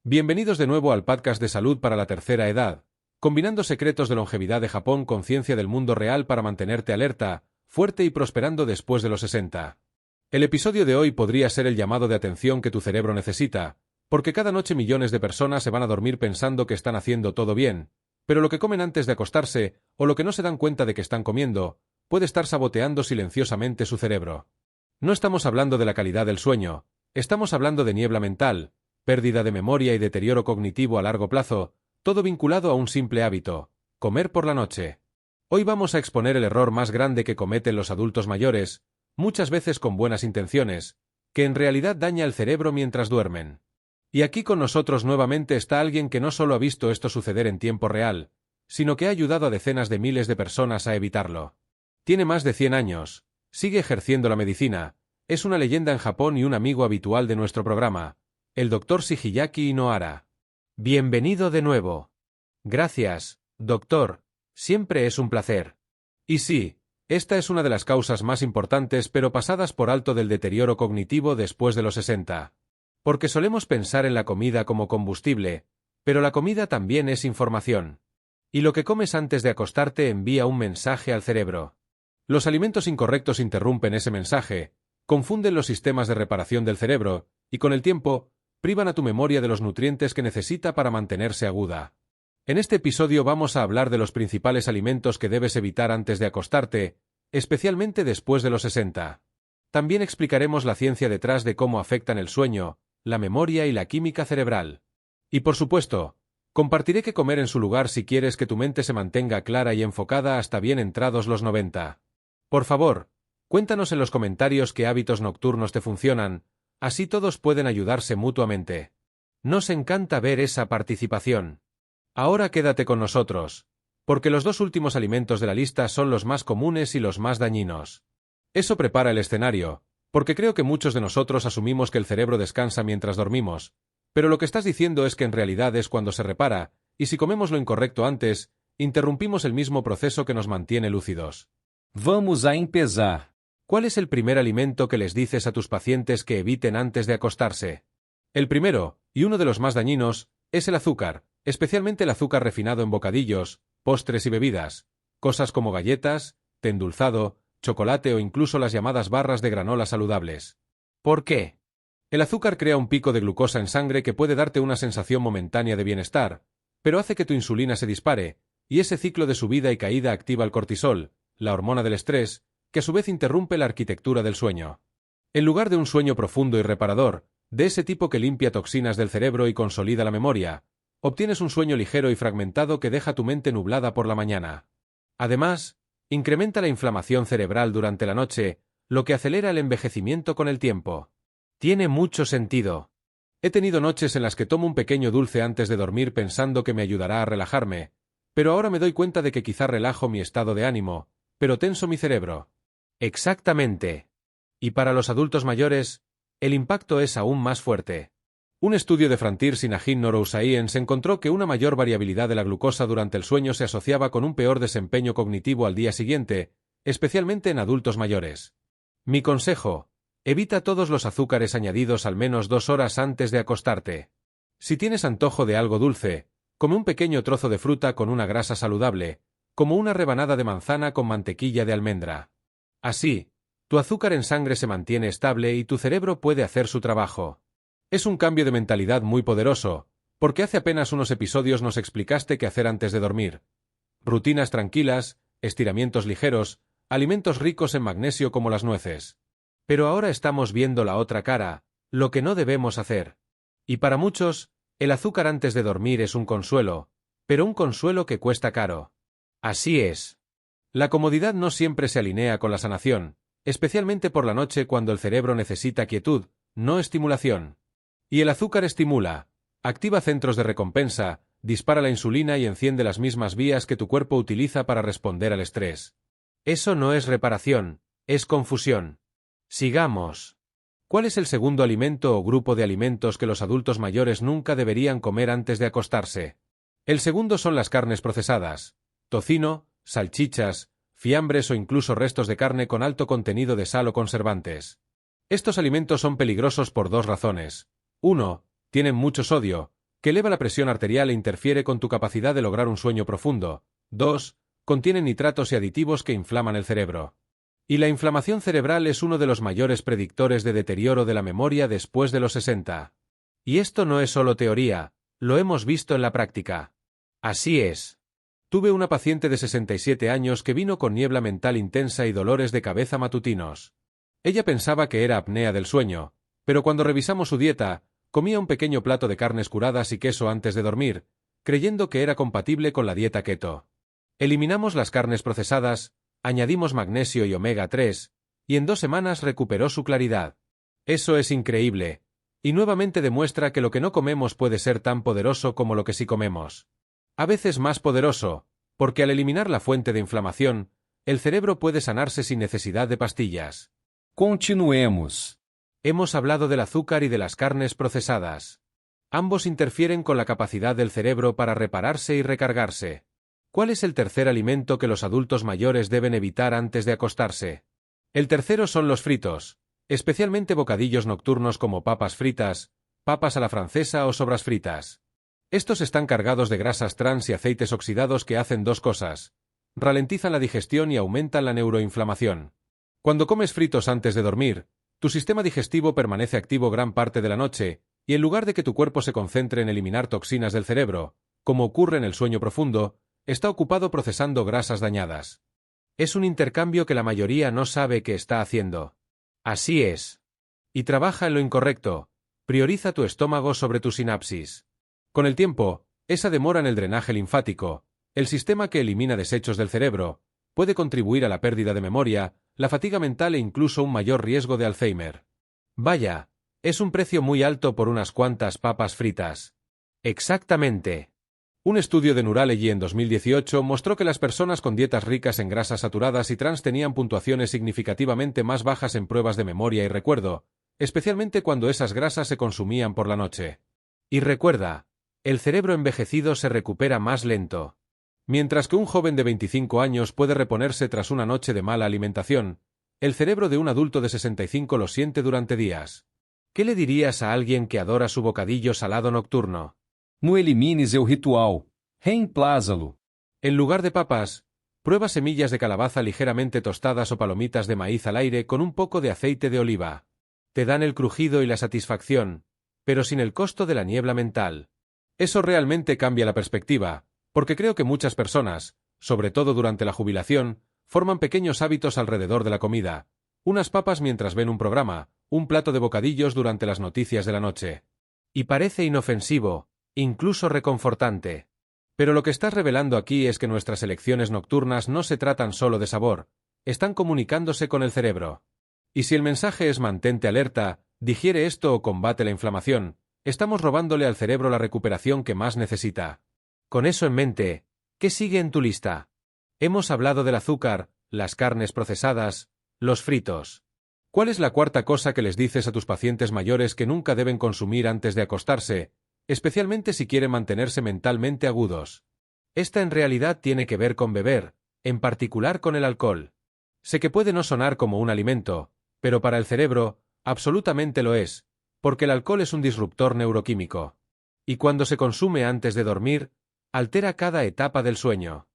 Bienvenidos de nuevo al podcast de salud para la tercera edad, combinando secretos de longevidad de Japón con ciencia del mundo real para mantenerte alerta, fuerte y prosperando después de los 60. El episodio de hoy podría ser el llamado de atención que tu cerebro necesita, porque cada noche millones de personas se van a dormir pensando que están haciendo todo bien, pero lo que comen antes de acostarse, o lo que no se dan cuenta de que están comiendo, puede estar saboteando silenciosamente su cerebro. No estamos hablando de la calidad del sueño, estamos hablando de niebla mental, pérdida de memoria y deterioro cognitivo a largo plazo, todo vinculado a un simple hábito: comer por la noche. Hoy vamos a exponer el error más grande que cometen los adultos mayores, muchas veces con buenas intenciones, que en realidad daña el cerebro mientras duermen. Y aquí con nosotros nuevamente está alguien que no solo ha visto esto suceder en tiempo real, sino que ha ayudado a decenas de miles de personas a evitarlo. Tiene más de 100 años, sigue ejerciendo la medicina, es una leyenda en Japón y un amigo habitual de nuestro programa, el Dr. Shigeaki Nohara. Bienvenido de nuevo. Gracias, doctor, siempre es un placer. Y sí, esta es una de las causas más importantes pero pasadas por alto del deterioro cognitivo después de los 60. Porque solemos pensar en la comida como combustible, pero la comida también es información. Y lo que comes antes de acostarte envía un mensaje al cerebro. Los alimentos incorrectos interrumpen ese mensaje, confunden los sistemas de reparación del cerebro, y con el tiempo, privan a tu memoria de los nutrientes que necesita para mantenerse aguda. En este episodio vamos a hablar de los principales alimentos que debes evitar antes de acostarte, especialmente después de los 60. También explicaremos la ciencia detrás de cómo afectan el sueño, la memoria y la química cerebral. Y por supuesto, compartiré qué comer en su lugar si quieres que tu mente se mantenga clara y enfocada hasta bien entrados los 90. Por favor, cuéntanos en los comentarios qué hábitos nocturnos te funcionan, así todos pueden ayudarse mutuamente. Nos encanta ver esa participación. Ahora quédate con nosotros, porque los dos últimos alimentos de la lista son los más comunes y los más dañinos. Eso prepara el escenario, porque creo que muchos de nosotros asumimos que el cerebro descansa mientras dormimos, pero lo que estás diciendo es que en realidad es cuando se repara, y si comemos lo incorrecto antes, interrumpimos el mismo proceso que nos mantiene lúcidos. Vamos a empezar. ¿Cuál es el primer alimento que les dices a tus pacientes que eviten antes de acostarse? El primero, y uno de los más dañinos, es el azúcar, especialmente el azúcar refinado en bocadillos, postres y bebidas, cosas como galletas, té endulzado, chocolate o incluso las llamadas barras de granola saludables. ¿Por qué? El azúcar crea un pico de glucosa en sangre que puede darte una sensación momentánea de bienestar, pero hace que tu insulina se dispare, y ese ciclo de subida y caída activa el cortisol, la hormona del estrés, que a su vez interrumpe la arquitectura del sueño. En lugar de un sueño profundo y reparador, de ese tipo que limpia toxinas del cerebro y consolida la memoria, obtienes un sueño ligero y fragmentado que deja tu mente nublada por la mañana. Además, incrementa la inflamación cerebral durante la noche, lo que acelera el envejecimiento con el tiempo. Tiene mucho sentido. He tenido noches en las que tomo un pequeño dulce antes de dormir pensando que me ayudará a relajarme, pero ahora me doy cuenta de que quizá relajo mi estado de ánimo, pero tenso mi cerebro. Exactamente. Y para los adultos mayores, el impacto es aún más fuerte. Un estudio de Frontiers in Aging Neuroscience encontró que una mayor variabilidad de la glucosa durante el sueño se asociaba con un peor desempeño cognitivo al día siguiente, especialmente en adultos mayores. Mi consejo: evita todos los azúcares añadidos al menos 2 horas antes de acostarte. Si tienes antojo de algo dulce, come un pequeño trozo de fruta con una grasa saludable, como una rebanada de manzana con mantequilla de almendra. Así, tu azúcar en sangre se mantiene estable y tu cerebro puede hacer su trabajo. Es un cambio de mentalidad muy poderoso, porque hace apenas unos episodios nos explicaste qué hacer antes de dormir. Rutinas tranquilas, estiramientos ligeros, alimentos ricos en magnesio como las nueces. Pero ahora estamos viendo la otra cara, lo que no debemos hacer. Y para muchos, el azúcar antes de dormir es un consuelo, pero un consuelo que cuesta caro. Así es. La comodidad no siempre se alinea con la sanación, especialmente por la noche cuando el cerebro necesita quietud, no estimulación. Y el azúcar estimula, activa centros de recompensa, dispara la insulina y enciende las mismas vías que tu cuerpo utiliza para responder al estrés. Eso no es reparación, es confusión. Sigamos. ¿Cuál es el segundo alimento o grupo de alimentos que los adultos mayores nunca deberían comer antes de acostarse? El segundo son las carnes procesadas: tocino, salchichas, fiambres o incluso restos de carne con alto contenido de sal o conservantes. Estos alimentos son peligrosos por dos razones. 1. Tienen mucho sodio, que eleva la presión arterial e interfiere con tu capacidad de lograr un sueño profundo. 2. Contiene nitratos y aditivos que inflaman el cerebro. Y la inflamación cerebral es uno de los mayores predictores de deterioro de la memoria después de los 60. Y esto no es solo teoría, lo hemos visto en la práctica. Así es. Tuve una paciente de 67 años que vino con niebla mental intensa y dolores de cabeza matutinos. Ella pensaba que era apnea del sueño, pero cuando revisamos su dieta, comía un pequeño plato de carnes curadas y queso antes de dormir, creyendo que era compatible con la dieta keto. Eliminamos las carnes procesadas, añadimos magnesio y omega 3, y en 2 semanas recuperó su claridad. Eso es increíble, y nuevamente demuestra que lo que no comemos puede ser tan poderoso como lo que sí comemos. A veces más poderoso, porque al eliminar la fuente de inflamación, el cerebro puede sanarse sin necesidad de pastillas. Continuemos. Hemos hablado del azúcar y de las carnes procesadas. Ambos interfieren con la capacidad del cerebro para repararse y recargarse. ¿Cuál es el tercer alimento que los adultos mayores deben evitar antes de acostarse? El tercero son los fritos, especialmente bocadillos nocturnos como papas fritas, papas a la francesa o sobras fritas. Estos están cargados de grasas trans y aceites oxidados que hacen 2 cosas: ralentizan la digestión y aumentan la neuroinflamación. Cuando comes fritos antes de dormir, tu sistema digestivo permanece activo gran parte de la noche, y en lugar de que tu cuerpo se concentre en eliminar toxinas del cerebro, como ocurre en el sueño profundo, está ocupado procesando grasas dañadas. Es un intercambio que la mayoría no sabe que está haciendo. Así es. Y trabaja en lo incorrecto. Prioriza tu estómago sobre tu sinapsis. Con el tiempo, esa demora en el drenaje linfático, el sistema que elimina desechos del cerebro, puede contribuir a la pérdida de memoria, la fatiga mental e incluso un mayor riesgo de Alzheimer. Vaya, es un precio muy alto por unas cuantas papas fritas. Exactamente. Un estudio de Neurology en 2018 mostró que las personas con dietas ricas en grasas saturadas y trans tenían puntuaciones significativamente más bajas en pruebas de memoria y recuerdo, especialmente cuando esas grasas se consumían por la noche. Y recuerda, el cerebro envejecido se recupera más lento. Mientras que un joven de 25 años puede reponerse tras una noche de mala alimentación, el cerebro de un adulto de 65 lo siente durante días. ¿Qué le dirías a alguien que adora su bocadillo salado nocturno? No elimines el ritual. Reemplaza-lo. En lugar de papas, prueba semillas de calabaza ligeramente tostadas o palomitas de maíz al aire con un poco de aceite de oliva. Te dan el crujido y la satisfacción, pero sin el costo de la niebla mental. Eso realmente cambia la perspectiva, porque creo que muchas personas, sobre todo durante la jubilación, forman pequeños hábitos alrededor de la comida. Unas papas mientras ven un programa, un plato de bocadillos durante las noticias de la noche. Y parece inofensivo, incluso reconfortante. Pero lo que estás revelando aquí es que nuestras elecciones nocturnas no se tratan solo de sabor, están comunicándose con el cerebro. Y si el mensaje es mantente alerta, digiere esto o combate la inflamación, estamos robándole al cerebro la recuperación que más necesita. Con eso en mente, ¿qué sigue en tu lista? Hemos hablado del azúcar, las carnes procesadas, los fritos. ¿Cuál es la cuarta cosa que les dices a tus pacientes mayores que nunca deben consumir antes de acostarse, especialmente si quieren mantenerse mentalmente agudos? Esta en realidad tiene que ver con beber, en particular con el alcohol. Sé que puede no sonar como un alimento, pero para el cerebro, absolutamente lo es, porque el alcohol es un disruptor neuroquímico. Y cuando se consume antes de dormir, altera cada etapa del sueño.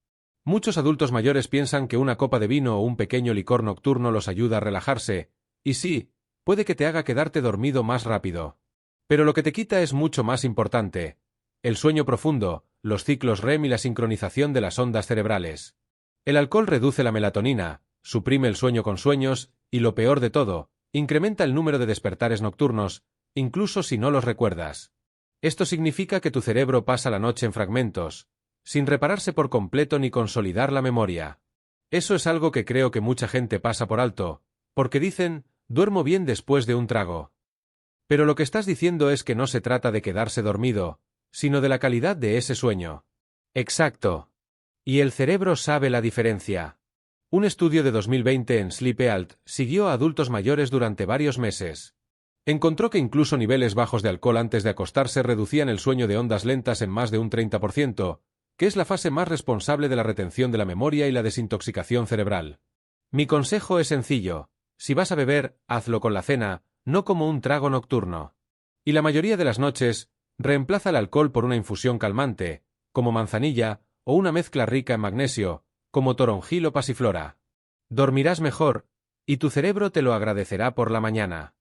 Muchos adultos mayores piensan que una copa de vino o un pequeño licor nocturno los ayuda a relajarse, y sí, puede que te haga quedarte dormido más rápido. Pero lo que te quita es mucho más importante: el sueño profundo, los ciclos REM y la sincronización de las ondas cerebrales. El alcohol reduce la melatonina, suprime el sueño con sueños, y lo peor de todo, incrementa el número de despertares nocturnos, incluso si no los recuerdas. Esto significa que tu cerebro pasa la noche en fragmentos, sin repararse por completo ni consolidar la memoria. Eso es algo que creo que mucha gente pasa por alto, porque dicen, duermo bien después de un trago. Pero lo que estás diciendo es que no se trata de quedarse dormido, sino de la calidad de ese sueño. Exacto. Y el cerebro sabe la diferencia. Un estudio de 2020 en Sleep.Health siguió a adultos mayores durante varios meses. Encontró que incluso niveles bajos de alcohol antes de acostarse reducían el sueño de ondas lentas en más de un 30%, que es la fase más responsable de la retención de la memoria y la desintoxicación cerebral. Mi consejo es sencillo: si vas a beber, hazlo con la cena, no como un trago nocturno. Y la mayoría de las noches, Reemplaza el alcohol por una infusión calmante, como manzanilla, o una mezcla rica en magnesio, como toronjil o pasiflora. Dormirás mejor, y tu cerebro te lo agradecerá por la mañana.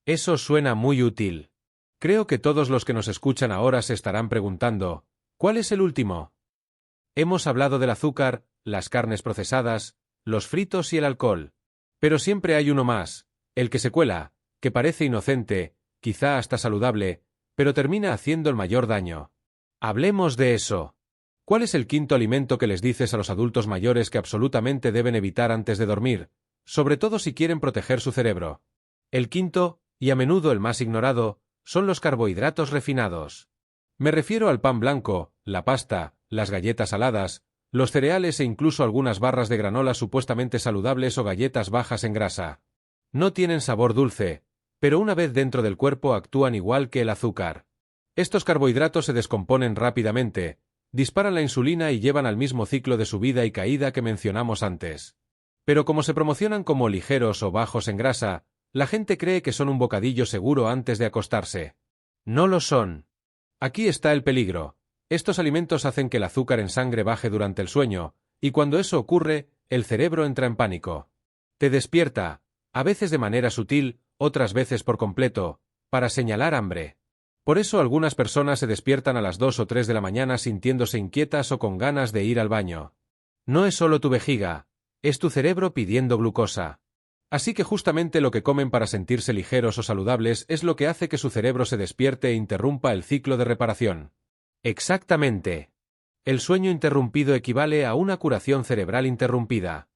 Eso suena muy útil. Creo que todos los que nos escuchan ahora se estarán preguntando, ¿cuál es el último? Hemos hablado del azúcar, las carnes procesadas, los fritos y el alcohol. Pero siempre hay uno más, el que se cuela, que parece inocente, quizá hasta saludable, pero termina haciendo el mayor daño. Hablemos de eso. ¿Cuál es el quinto alimento que les dices a los adultos mayores que absolutamente deben evitar antes de dormir, sobre todo si quieren proteger su cerebro? El quinto, y a menudo el más ignorado, son los carbohidratos refinados. Me refiero al pan blanco, la pasta, las galletas saladas, los cereales e incluso algunas barras de granola supuestamente saludables o galletas bajas en grasa. No tienen sabor dulce, pero una vez dentro del cuerpo actúan igual que el azúcar. Estos carbohidratos se descomponen rápidamente, disparan la insulina y llevan al mismo ciclo de subida y caída que mencionamos antes. Pero como se promocionan como ligeros o bajos en grasa, la gente cree que son un bocadillo seguro antes de acostarse. No lo son. Aquí está el peligro. Estos alimentos hacen que el azúcar en sangre baje durante el sueño, y cuando eso ocurre, el cerebro entra en pánico. Te despierta, a veces de manera sutil, otras veces por completo, para señalar hambre. Por eso algunas personas se despiertan a las 2 o 3 de la mañana sintiéndose inquietas o con ganas de ir al baño. No es solo tu vejiga, es tu cerebro pidiendo glucosa. Así que justamente lo que comen para sentirse ligeros o saludables es lo que hace que su cerebro se despierte e interrumpa el ciclo de reparación. Exactamente. El sueño interrumpido equivale a una curación cerebral interrumpida.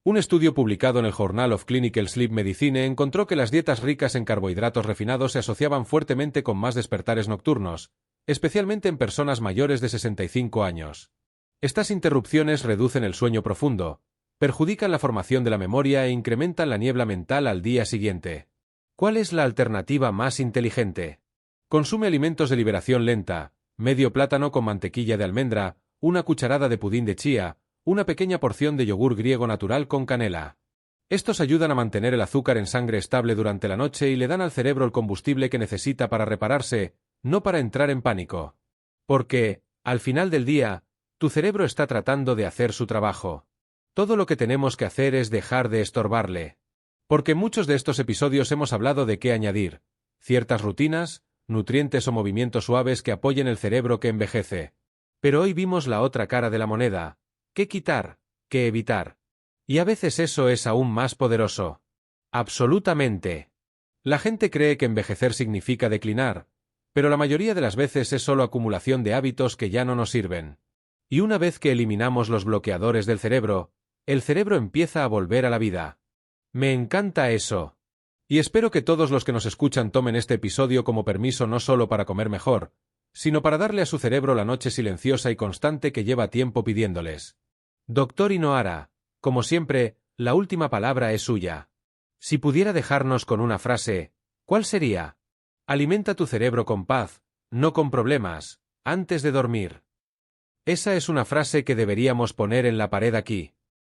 Un estudio publicado en el Journal of Clinical Sleep Medicine encontró que las dietas ricas en carbohidratos refinados se asociaban fuertemente con más despertares nocturnos, especialmente en personas mayores de 65 años. Estas interrupciones reducen el sueño profundo, perjudican la formación de la memoria e incrementan la niebla mental al día siguiente. ¿Cuál es la alternativa más inteligente? Consume alimentos de liberación lenta, medio plátano con mantequilla de almendra, una cucharada de pudín de chía, una pequeña porción de yogur griego natural con canela. Estos ayudan a mantener el azúcar en sangre estable durante la noche y le dan al cerebro el combustible que necesita para repararse, no para entrar en pánico. Porque, al final del día, tu cerebro está tratando de hacer su trabajo. Todo lo que tenemos que hacer es dejar de estorbarle. Porque en muchos de estos episodios hemos hablado de qué añadir, ciertas rutinas, nutrientes o movimientos suaves que apoyen el cerebro que envejece. Pero hoy vimos la otra cara de la moneda, qué quitar, qué evitar. Y a veces eso es aún más poderoso. Absolutamente. La gente cree que envejecer significa declinar, pero la mayoría de las veces es solo acumulación de hábitos que ya no nos sirven. Y una vez que eliminamos los bloqueadores del cerebro, el cerebro empieza a volver a la vida. Me encanta eso. Y espero que todos los que nos escuchan tomen este episodio como permiso no solo para comer mejor, sino para darle a su cerebro la noche silenciosa y constante que lleva tiempo pidiéndoles. Dr. Inohara, como siempre, la última palabra es suya. Si pudiera dejarnos con una frase, ¿cuál sería? Alimenta tu cerebro con paz, no con problemas, antes de dormir. Esa es una frase que deberíamos poner en la pared aquí.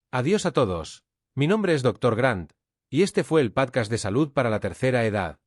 Adiós a todos. Mi nombre es Dr. Grant, y este fue el podcast de salud para la tercera edad.